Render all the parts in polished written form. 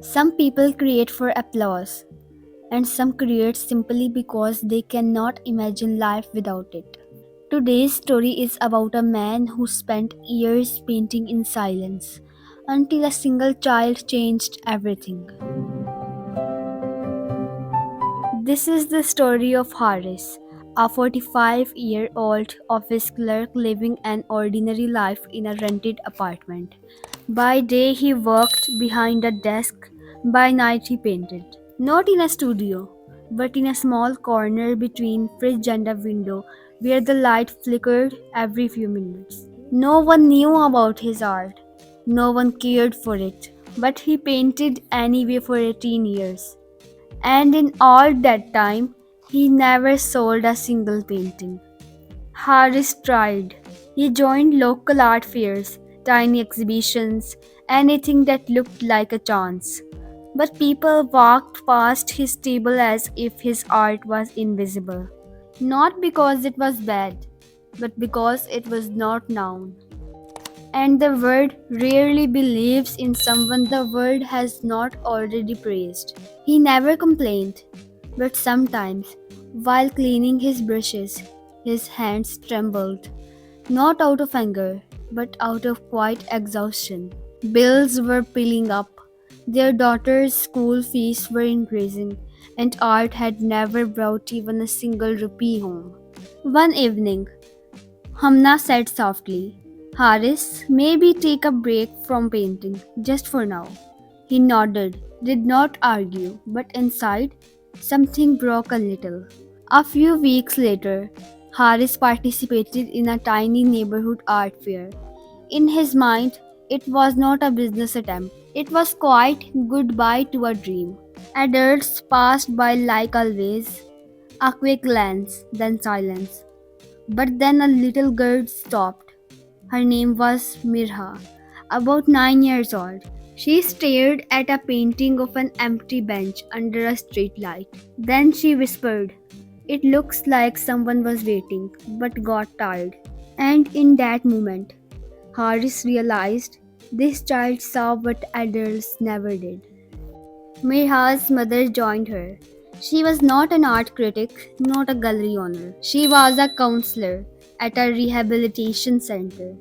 Some people create for applause, and some create simply because they cannot imagine life without it. Today's story is about a man who spent years painting in silence until a single child changed everything. This is the story of Haris, a 45-year-old office clerk living an ordinary life in a rented apartment. By day, he worked behind a desk, by night, he painted. Not in a studio, but in a small corner between fridge and a window where the light flickered every few minutes. No one knew about his art, no one cared for it, but he painted anyway for 18 years. And in all that time, he never sold a single painting. Harris tried. He joined local art fairs, tiny exhibitions, anything that looked like a chance. But people walked past his table as if his art was invisible. Not because it was bad, but because it was not known. And the world rarely believes in someone the world has not already praised. He never complained, but sometimes, while cleaning his brushes, his hands trembled, not out of anger, but out of quiet exhaustion. Bills were piling up, their daughter's school fees were increasing, and art had never brought even a single rupee home. One evening, Hamna said softly, Haris, maybe take a break from painting, just for now. He nodded, did not argue, but inside, something broke a little. A few weeks later, Haris participated in a tiny neighborhood art fair. In his mind, it was not a business attempt. It was quite goodbye to a dream. Adults passed by like always, a quick glance, then silence. But then a little girl stopped. Her name was Mirha, about 9 years old. She stared at a painting of an empty bench under a street light. Then she whispered, It looks like someone was waiting, but got tired. And in that moment, Haris realized this child saw what adults never did. Mirha's mother joined her. She was not an art critic, not a gallery owner. She was a counselor at a rehabilitation center.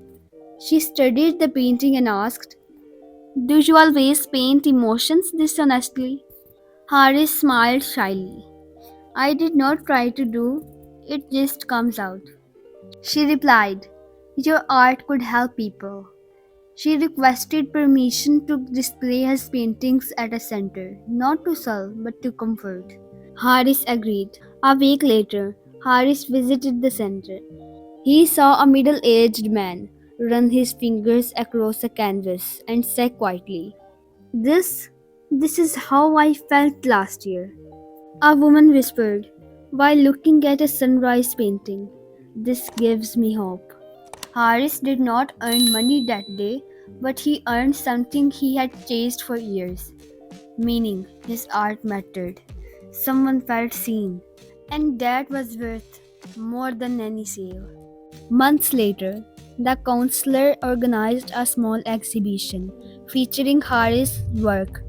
She studied the painting and asked, Do you always paint emotions this honestly? Haris smiled shyly. I did not try to do, it just comes out. She replied, Your art could help people. She requested permission to display his paintings at a center, not to sell, but to comfort. Haris agreed. A week later, Haris visited the center. He saw a middle aged man run his fingers across a canvas and say quietly, This, this is how I felt last year. A woman whispered, while looking at a sunrise painting, This gives me hope. Haris did not earn money that day, but he earned something he had chased for years. Meaning, his art mattered. Someone felt seen, and that was worth more than any sale. Months later, the counselor organized a small exhibition featuring Haris' work.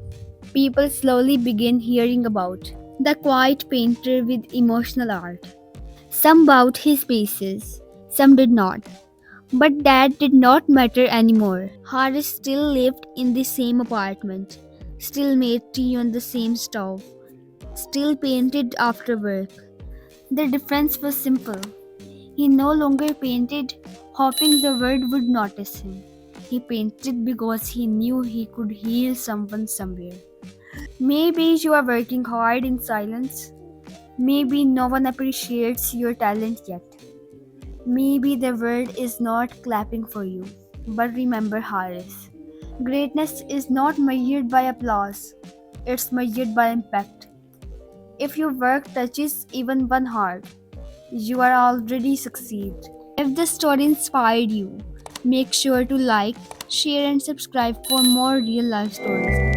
People slowly began hearing about the quiet painter with emotional art. Some bought his pieces, some did not. But that did not matter anymore. Haris still lived in the same apartment, still made tea on the same stove, still painted after work. The difference was simple. He no longer painted hoping the world would notice him. He painted because he knew he could heal someone somewhere. Maybe you are working hard in silence. Maybe no one appreciates your talent yet. Maybe the world is not clapping for you. But remember, Haris, greatness is not measured by applause, it's measured by impact. If your work touches even one heart, you are already succeed. If the story inspired you, make sure to like, share and subscribe for more real life stories.